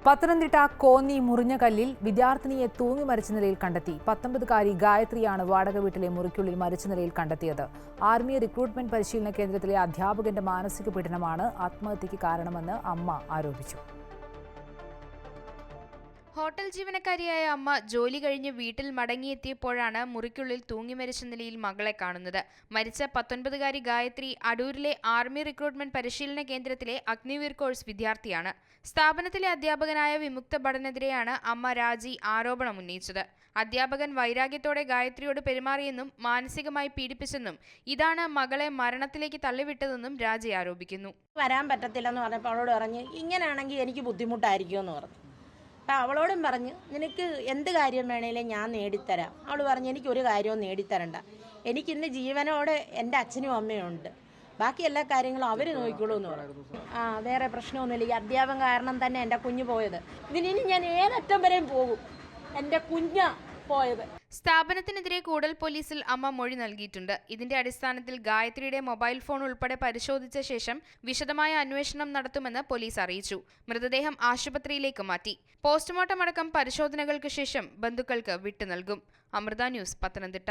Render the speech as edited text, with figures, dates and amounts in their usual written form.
പത്തനംതിട്ട കോന്നി മുറിഞ്ഞകല്ലിൽ വിദ്യാർത്ഥിനിയെ തൂങ്ങി മരിച്ച നിലയിൽ കണ്ടെത്തി. 19-കാരി ഗായത്രിയാണ് വാടക വീട്ടിലെ മുറിക്കുള്ളിൽ മരിച്ച നിലയിൽ കണ്ടെത്തിയത്. ആർമി റിക്രൂട്ട്മെന്റ് പരിശീലന കേന്ദ്രത്തിലെ അധ്യാപകന്റെ മാനസിക പീഡനമാണ് ആത്മഹത്യയ്ക്ക് കാരണമെന്ന് അമ്മ ആരോപിച്ചു. ഹോട്ടൽ ജീവനക്കാരിയായ അമ്മ ജോലി കഴിഞ്ഞ് വീട്ടിൽ മടങ്ങിയെത്തിയപ്പോഴാണ് മുറിക്കുള്ളിൽ തൂങ്ങി മരിച്ച നിലയിൽ മകളെ കാണുന്നത്. മരിച്ച 19-കാരി ഗായത്രി അടൂരിലെ ആർമി റിക്രൂട്ട്മെന്റ് പരിശീലന കേന്ദ്രത്തിലെ അഗ്നിവീർ കോഴ്സ് വിദ്യാർത്ഥിയാണ്. സ്ഥാപനത്തിലെ അധ്യാപകനായ വിമുക്ത ഭടനെതിരെയാണ് അമ്മ രാജി ആരോപണം ഉന്നയിച്ചത്. അധ്യാപകൻ വൈരാഗ്യത്തോടെ ഗായത്രിയോട് പെരുമാറിയെന്നും മാനസികമായി പീഡിപ്പിച്ചെന്നും ഇതാണ് മകളെ മരണത്തിലേക്ക് തള്ളിവിട്ടതെന്നും രാജി ആരോപിക്കുന്നു. വരാൻ പറ്റത്തില്ലെന്ന് പറഞ്ഞപ്പോൾ അവളോട് പറഞ്ഞു, ഇങ്ങനെയാണെങ്കിൽ എനിക്ക് ബുദ്ധിമുട്ടായിരിക്കുമെന്ന് പറഞ്ഞു. അപ്പം അവളോടും പറഞ്ഞ്, നിനക്ക് എന്ത് കാര്യം വേണേലും ഞാൻ നേടിത്തരാം. അവൾ പറഞ്ഞു, എനിക്കൊരു കാര്യവും നേടിത്തരണ്ട, എനിക്കിന്ന് ജീവനോടെ എൻ്റെ അച്ഛനും അമ്മയും ഉണ്ട്, ബാക്കി എല്ലാ കാര്യങ്ങളും അവർ നോക്കിക്കോളൂ എന്ന് പറഞ്ഞു. വേറെ പ്രശ്നമൊന്നുമില്ല. ഈ അധ്യാപകം കാരണം തന്നെ എൻ്റെ കുഞ്ഞ് പോയത്. ഇതിനി ഞാൻ ഏതറ്റം വരെയും പോകും, എൻ്റെ കുഞ്ഞാ പോയത്. സ്ഥാപനത്തിനെതിരെ കൂടൽ പോലീസിൽ അമ്മ മൊഴി നൽകിയിട്ടുണ്ട്. ഇതിന്റെ അടിസ്ഥാനത്തിൽ ഗായത്രിയുടെ മൊബൈൽ ഫോൺ ഉൾപ്പെടെ പരിശോധിച്ച ശേഷം വിശദമായ അന്വേഷണം നടത്തുമെന്ന് പോലീസ് അറിയിച്ചു. മൃതദേഹം ആശുപത്രിയിലേക്ക് മാറ്റി. പോസ്റ്റ്മോർട്ടം അടക്കം പരിശോധനകൾക്ക് ശേഷം ബന്ധുക്കൾക്ക് വിട്ടു നൽകും. അമൃത ന്യൂസ്, പത്തനംതിട്ട.